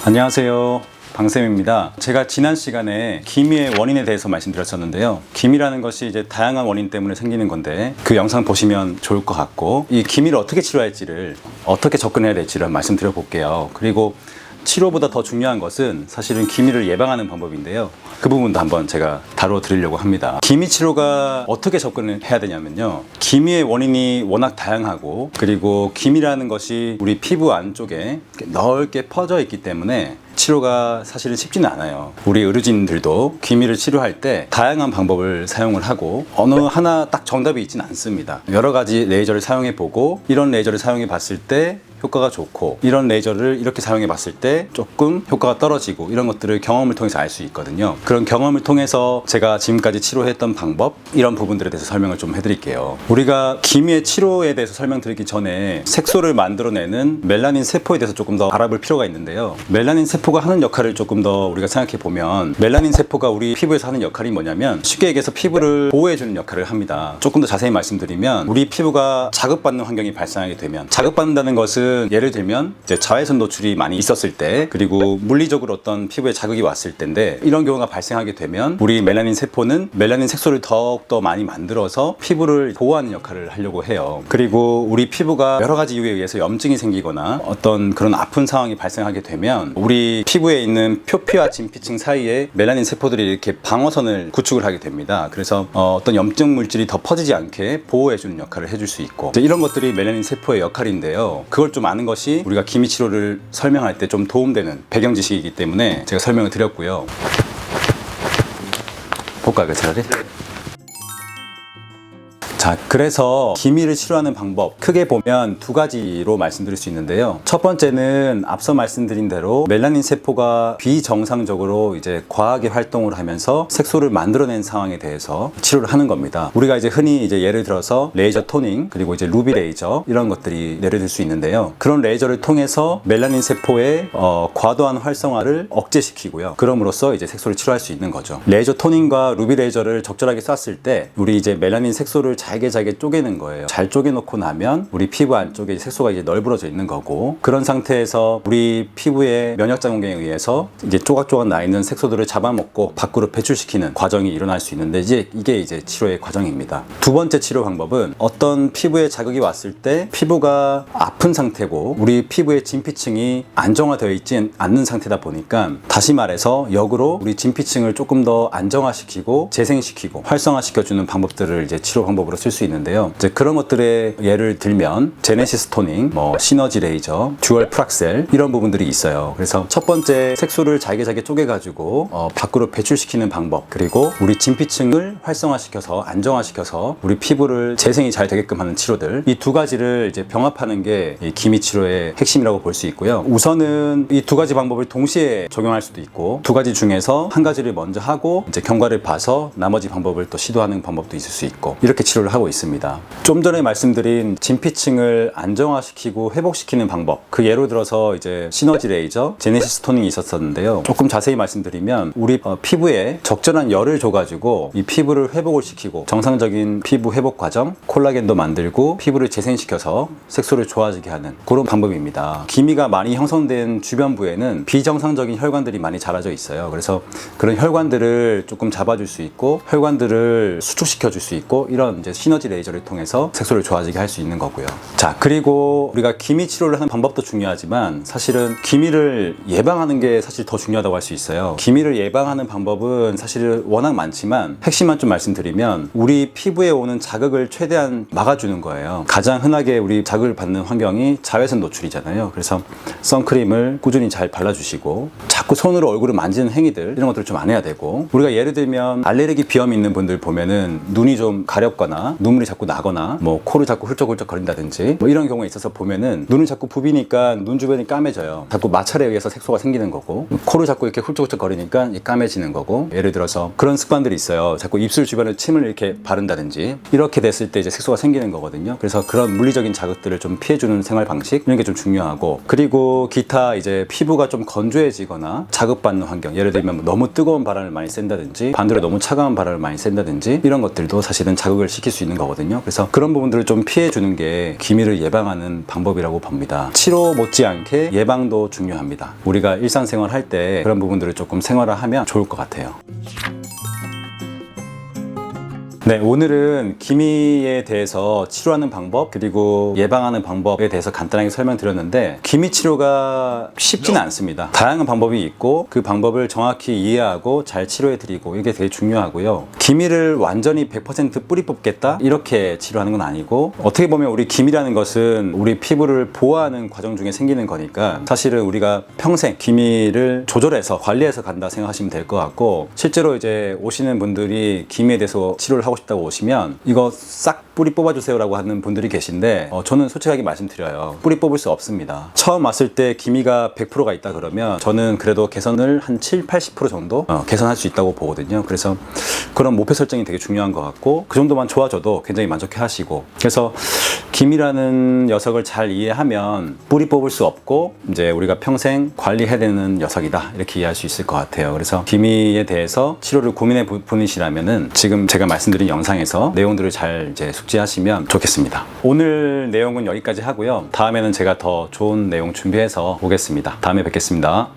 안녕하세요. 방쌤입니다. 제가 지난 시간에 기미의 원인에 대해서 말씀드렸었는데요. 기미라는 것이 이제 다양한 원인 때문에 생기는 건데 그 영상 보시면 좋을 것 같고, 이 기미를 어떻게 치료할지를, 어떻게 접근해야 될지를 말씀드려 볼게요. 그리고 치료보다 더 중요한 것은 사실은 기미를 예방하는 방법인데요. 그 부분도 한번 제가 다루어 드리려고 합니다. 기미 치료가 어떻게 접근을 해야 되냐면요. 기미의 원인이 워낙 다양하고, 그리고 기미라는 것이 우리 피부 안쪽에 넓게 퍼져 있기 때문에 치료가 사실은 쉽지는 않아요. 우리 의료진들도 기미를 치료할 때 다양한 방법을 사용을 하고 어느 하나 딱 정답이 있지는 않습니다. 여러 가지 레이저를 사용해 보고, 이런 레이저를 사용해 봤을 때 효과가 좋고, 이런 레이저를 이렇게 사용해 봤을 때 조금 효과가 떨어지고, 이런 것들을 경험을 통해서 알 수 있거든요. 그런 경험을 통해서 제가 지금까지 치료했던 방법, 이런 부분들에 대해서 설명을 좀 해드릴게요. 우리가 기미의 치료에 대해서 설명드리기 전에 색소를 만들어내는 멜라닌 세포에 대해서 조금 더 알아볼 필요가 있는데요. 멜라닌 세포가 하는 역할을 조금 더 우리가 생각해 보면, 멜라닌 세포가 우리 피부에서 하는 역할이 뭐냐면, 쉽게 얘기해서 피부를 보호해주는 역할을 합니다. 조금 더 자세히 말씀드리면, 우리 피부가 자극받는 환경이 발생하게 되면, 자극받는다는 것은 예를 들면 이제 자외선 노출이 많이 있었을 때, 그리고 물리적으로 어떤 피부에 자극이 왔을 때인데, 이런 경우가 발생하게 되면 우리 멜라닌 세포는 멜라닌 색소를 더욱더 많이 만들어서 피부를 보호하는 역할을 하려고 해요. 그리고 우리 피부가 여러 가지 이유에 의해서 염증이 생기거나 어떤 그런 아픈 상황이 발생하게 되면, 우리 피부에 있는 표피와 진피층 사이에 멜라닌 세포들이 이렇게 방어선을 구축을 하게 됩니다. 그래서 어떤 염증 물질이 더 퍼지지 않게 보호해주는 역할을 해줄 수 있고, 이런 것들이 멜라닌 세포의 역할인데요. 그걸 좀 아는 것이 우리가 기미 치료를 설명할 때 좀 도움되는 배경 지식이기 때문에 제가 설명을 드렸고요. 볼까요, 차라리? 자, 그래서 기미를 치료하는 방법, 크게 보면 두 가지로 말씀드릴 수 있는데요. 첫 번째는 앞서 말씀드린 대로 멜라닌 세포가 비정상적으로 이제 과하게 활동을 하면서 색소를 만들어낸 상황에 대해서 치료를 하는 겁니다. 우리가 이제 흔히 이제 예를 들어서 레이저 토닝, 그리고 이제 루비 레이저, 이런 것들이 예를 들 수 있는데요. 그런 레이저를 통해서 멜라닌 세포의 과도한 활성화를 억제시키고요. 그럼으로써 이제 색소를 치료할 수 있는 거죠. 레이저 토닝과 루비 레이저를 적절하게 쐈을 때 우리 이제 멜라닌 색소를 잘게 쪼개는 거예요. 잘 쪼개놓고 나면 우리 피부 안쪽에 색소가 이제 널브러져 있는 거고, 그런 상태에서 우리 피부의 면역작용에 의해서 이제 조각조각 나 있는 색소들을 잡아먹고 밖으로 배출시키는 과정이 일어날 수 있는데, 이게 이제 치료의 과정입니다. 두 번째 치료 방법은, 어떤 피부에 자극이 왔을 때 피부가 아픈 상태고 우리 피부의 진피층이 안정화되어 있지 않는 상태다 보니까, 다시 말해서 역으로 우리 진피층을 조금 더 안정화시키고 재생시키고 활성화시켜주는 방법들을 이제 치료 방법으로 쓸 수 있는데요. 이제 그런 것들의 예를 들면 제네시스 토닝, 시너지 레이저, 듀얼 프락셀, 이런 부분들이 있어요. 그래서 첫 번째, 색소를 잘게 쪼개가지고 밖으로 배출시키는 방법, 그리고 우리 진피층을 활성화시켜서 안정화시켜서 우리 피부를 재생이 잘 되게끔 하는 치료들, 이 두 가지를 이제 병합하는 게 이 기미 치료의 핵심이라고 볼 수 있고요. 우선은 이 두 가지 방법을 동시에 적용할 수도 있고, 두 가지 중에서 한 가지를 먼저 하고 이제 경과를 봐서 나머지 방법을 또 시도하는 방법도 있을 수 있고, 이렇게 치료를 하고 있습니다. 좀 전에 말씀드린 진피층을 안정화시키고 회복시키는 방법, 그 예로 들어서 이제 시너지 레이저, 제네시스 토닝이 있었는데요. 조금 자세히 말씀드리면, 우리 피부에 적절한 열을 줘가지고 이 피부를 회복을 시키고, 정상적인 피부 회복 과정, 콜라겐도 만들고 피부를 재생시켜서 색소를 좋아지게 하는 그런 방법입니다. 기미가 많이 형성된 주변부에는 비정상적인 혈관들이 많이 자라져 있어요. 그래서 그런 혈관들을 조금 잡아줄 수 있고, 혈관들을 수축시켜 줄 수 있고, 이런 이제 시너지 레이저를 통해서 색소를 좋아지게 할 수 있는 거고요. 자, 그리고 우리가 기미 치료를 하는 방법도 중요하지만, 사실은 기미를 예방하는 게 사실 더 중요하다고 할 수 있어요. 기미를 예방하는 방법은 사실 워낙 많지만, 핵심만 좀 말씀드리면, 우리 피부에 오는 자극을 최대한 막아주는 거예요. 가장 흔하게 우리 자극을 받는 환경이 자외선 노출이잖아요. 그래서 선크림을 꾸준히 잘 발라주시고, 자꾸 손으로 얼굴을 만지는 행위들, 이런 것들을 좀 안 해야 되고, 우리가 예를 들면 알레르기 비염이 있는 분들 보면은 눈이 좀 가렵거나 눈물이 자꾸 나거나 코를 자꾸 훌쩍훌쩍 거린다든지 이런 경우에 있어서 보면은, 눈을 자꾸 부비니까 눈 주변이 까매져요. 자꾸 마찰에 의해서 색소가 생기는 거고, 코를 자꾸 이렇게 훌쩍훌쩍 거리니까 까매지는 거고, 예를 들어서 그런 습관들이 있어요. 자꾸 입술 주변에 침을 이렇게 바른다든지, 이렇게 됐을 때 이제 색소가 생기는 거거든요. 그래서 그런 물리적인 자극들을 좀 피해주는 생활 방식, 이런 게 좀 중요하고, 그리고 기타 이제 피부가 좀 건조해지거나 자극받는 환경, 예를 들면 너무 뜨거운 바람을 많이 쐰다든지 반대로 너무 차가운 바람을 많이 쐰다든지, 이런 것들도 사실은 자극을 시킬 수 있는 거거든요. 그래서 그런 부분들을 좀 피해 주는 게 기미를 예방하는 방법이라고 봅니다. 치료 못지않게 예방도 중요합니다. 우리가 일상생활 할 때 그런 부분들을 조금 생활화하면 좋을 것 같아요. 네, 오늘은 기미에 대해서 치료하는 방법 그리고 예방하는 방법에 대해서 간단하게 설명드렸는데, 기미 치료가 쉽지는 않습니다. 다양한 방법이 있고 그 방법을 정확히 이해하고 잘 치료해드리고, 이게 되게 중요하고요. 기미를 완전히 100% 뿌리 뽑겠다 이렇게 치료하는 건 아니고, 어떻게 보면 우리 기미라는 것은 우리 피부를 보호하는 과정 중에 생기는 거니까 사실은 우리가 평생 기미를 조절해서 관리해서 간다 생각하시면 될 것 같고, 실제로 이제 오시는 분들이 기미에 대해서 치료를 하고 싶다고 오시면 이거 싹 뿌리 뽑아주세요 라고 하는 분들이 계신데, 저는 솔직하게 말씀드려요. 뿌리 뽑을 수 없습니다. 처음 왔을 때 기미가 100%가 있다 그러면 저는 그래도 개선을 한 7, 80% 정도 개선할 수 있다고 보거든요. 그래서 그런 목표 설정이 되게 중요한 것 같고, 그 정도만 좋아져도 굉장히 만족해 하시고, 그래서 기미라는 녀석을 잘 이해하면 뿌리 뽑을 수 없고 이제 우리가 평생 관리해야 되는 녀석이다 이렇게 이해할 수 있을 것 같아요. 그래서 기미에 대해서 치료를 고민해 분이시라면은 지금 제가 말씀드린 영상에서 내용들을 잘 이제 숙지하시면 좋겠습니다. 오늘 내용은 여기까지 하고요. 다음에는 제가 더 좋은 내용 준비해서 오겠습니다. 다음에 뵙겠습니다.